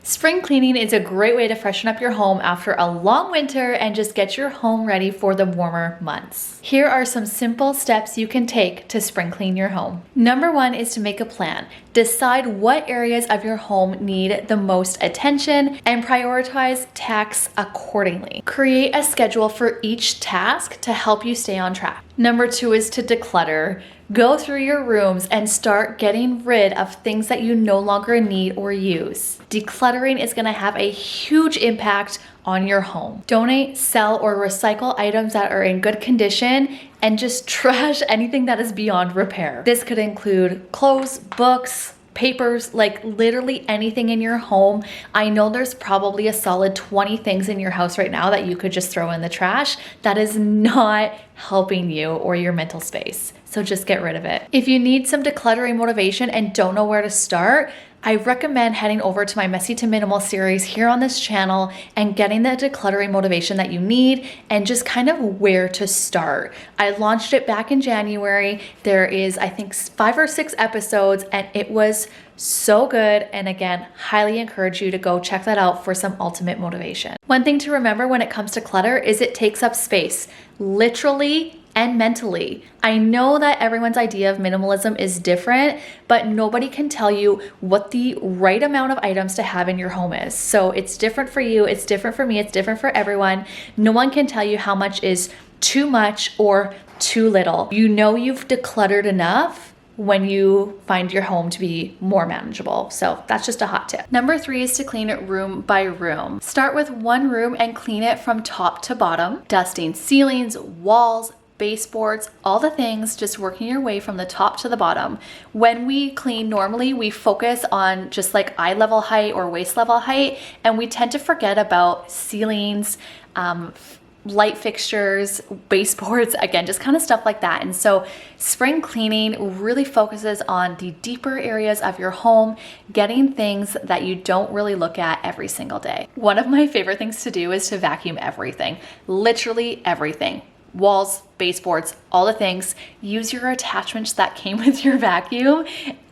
Spring cleaning is a great way to freshen up your home after a long winter and just get your home ready for the warmer months. Here are some simple steps you can take to spring clean your home. Number one is to make a plan. Decide what areas of your home need the most attention and prioritize tasks accordingly. Create a schedule for each task to help you stay on track. Number two is to declutter. Go through your rooms and start getting rid of things that you no longer need or use. Decluttering is gonna have a huge impact on your home. Donate, sell, or recycle items that are in good condition and just trash anything that is beyond repair. This could include clothes, books, papers, like literally anything in your home. I know there's probably a solid 20 things in your house right now that you could just throw in the trash. That is not helping you or your mental space. So just get rid of it. If you need some decluttering motivation and don't know where to start, I recommend heading over to my Messy to Minimal series here on this channel and getting the decluttering motivation that you need and just kind of where to start. I launched it back in January. There is, I think, 5 or 6 episodes and it was so good. And again, highly encourage you to go check that out for some ultimate motivation. One thing to remember when it comes to clutter is it takes up space, literally and mentally. I know that everyone's idea of minimalism is different, but nobody can tell you what the right amount of items to have in your home is. So it's different for you, it's different for me, it's different for everyone. No one can tell you how much is too much or too little. You know you've decluttered enough when you find your home to be more manageable. So that's just a hot tip. Number 3 is to clean it room by room. Start with one room and clean it from top to bottom, dusting ceilings, walls, baseboards, all the things, just working your way from the top to the bottom. When we clean, normally we focus on just like eye level height or waist level height, and we tend to forget about ceilings, light fixtures, baseboards, again, just kind of stuff like that. And so spring cleaning really focuses on the deeper areas of your home, getting things that you don't really look at every single day. One of my favorite things to do is to vacuum everything, literally everything. Walls, baseboards, all the things. Use your attachments that came with your vacuum.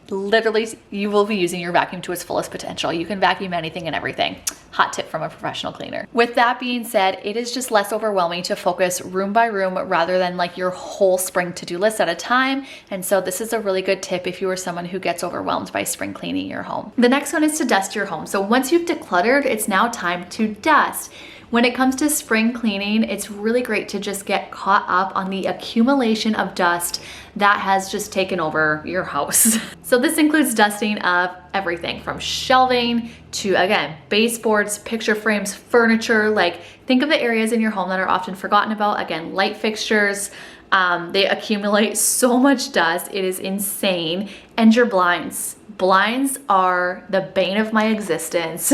Literally, you will be using your vacuum to its fullest potential. You can vacuum anything and everything. Hot tip from a professional cleaner. With that being said, it is just less overwhelming to focus room by room rather than like your whole spring to-do list at a time. And so this is a really good tip if you are someone who gets overwhelmed by spring cleaning your home. The next one is to dust your home. So once you've decluttered, it's now time to dust. When it comes to spring cleaning, it's really great to just get caught up on the accumulation of dust that has just taken over your house. So this includes dusting of everything from shelving to, again, baseboards, picture frames, furniture. Like, think of the areas in your home that are often forgotten about. Again, light fixtures. They accumulate so much dust. It is insane. And your blinds. Blinds are the bane of my existence.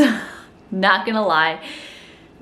Not gonna lie.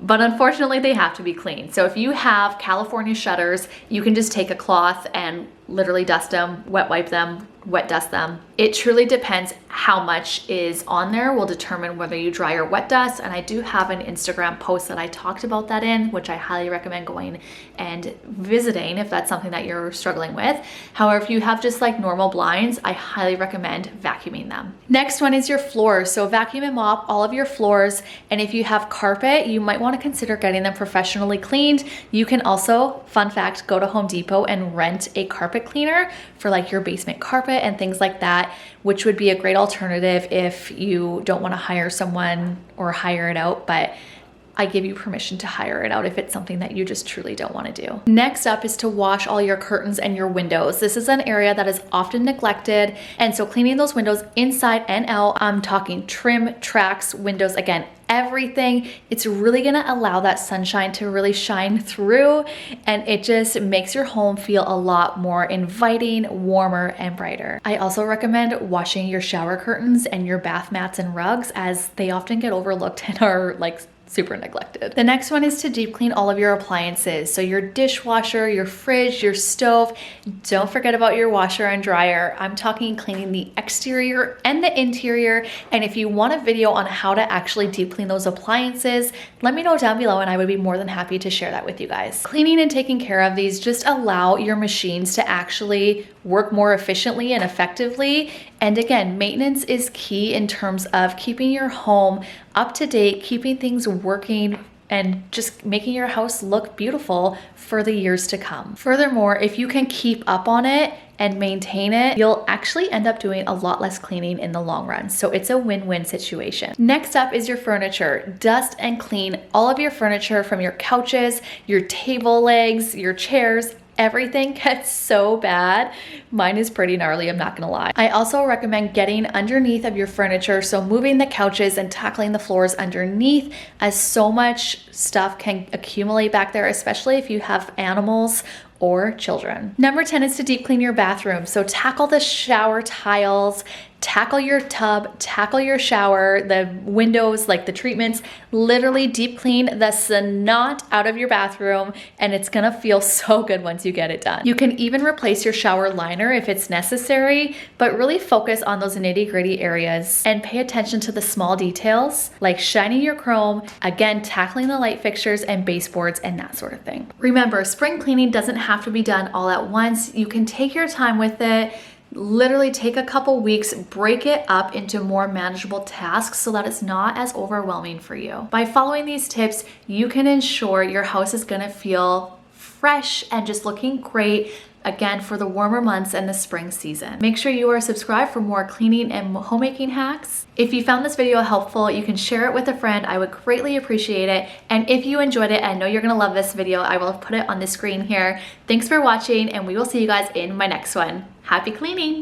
But unfortunately, they have to be cleaned. So if you have California shutters, you can just take a cloth and literally dust them, wet wipe them, wet dust them. It truly depends how much is on there will determine whether you dry or wet dust. And I do have an Instagram post that I talked about that in, which I highly recommend going and visiting if that's something that you're struggling with. However, if you have just like normal blinds, I highly recommend vacuuming them. Next one is your floors. So vacuum and mop all of your floors. And if you have carpet, you might want to consider getting them professionally cleaned. You can also, fun fact, go to Home Depot and rent a carpet cleaner for like your basement carpet and things like that, which would be a great alternative if you don't want to hire someone or hire it out, but I give you permission to hire it out if it's something that you just truly don't want to do. Next up is to wash all your curtains and your windows. This is an area that is often neglected. And so cleaning those windows inside and out, I'm talking trim, tracks, windows, again, everything. It's really gonna allow that sunshine to really shine through, and it just makes your home feel a lot more inviting, warmer, and brighter. I also recommend washing your shower curtains and your bath mats and rugs, as they often get overlooked and are like super neglected. The next one is to deep clean all of your appliances. So your dishwasher, your fridge, your stove. Don't forget about your washer and dryer. I'm talking cleaning the exterior and the interior. And if you want a video on how to actually deep clean those appliances, let me know down below and I would be more than happy to share that with you guys. Cleaning and taking care of these just allow your machines to actually work more efficiently and effectively. And again, maintenance is key in terms of keeping your home up to date, keeping things working, and just making your house look beautiful for the years to come. Furthermore, if you can keep up on it and maintain it, you'll actually end up doing a lot less cleaning in the long run. So it's a win-win situation. Next up is your furniture. Dust and clean all of your furniture, from your couches, your table legs, your chairs. Everything gets so bad. Mine is pretty gnarly, I'm not gonna lie. I also recommend getting underneath of your furniture, so moving the couches and tackling the floors underneath, as so much stuff can accumulate back there, especially if you have animals or children. Number 10 is to deep clean your bathroom. So tackle the shower tiles, tackle your tub, tackle your shower, the windows, like the treatments. Literally deep clean the snot out of your bathroom, and it's gonna feel so good once you get it done. You can even replace your shower liner if it's necessary, but really focus on those nitty-gritty areas and pay attention to the small details, like shining your chrome, again, tackling the light fixtures and baseboards and that sort of thing. Remember, spring cleaning doesn't have to be done all at once. You can take your time with it. Literally take a couple weeks, break it up into more manageable tasks so that it's not as overwhelming for you. By following these tips, you can ensure your house is gonna feel fresh and just looking great, again, for the warmer months and the spring season. Make sure you are subscribed for more cleaning and homemaking hacks. If you found this video helpful, you can share it with a friend. I would greatly appreciate it. And if you enjoyed it, I know you're gonna love this video. I will put it on the screen here. Thanks for watching, and we will see you guys in my next one. Happy cleaning!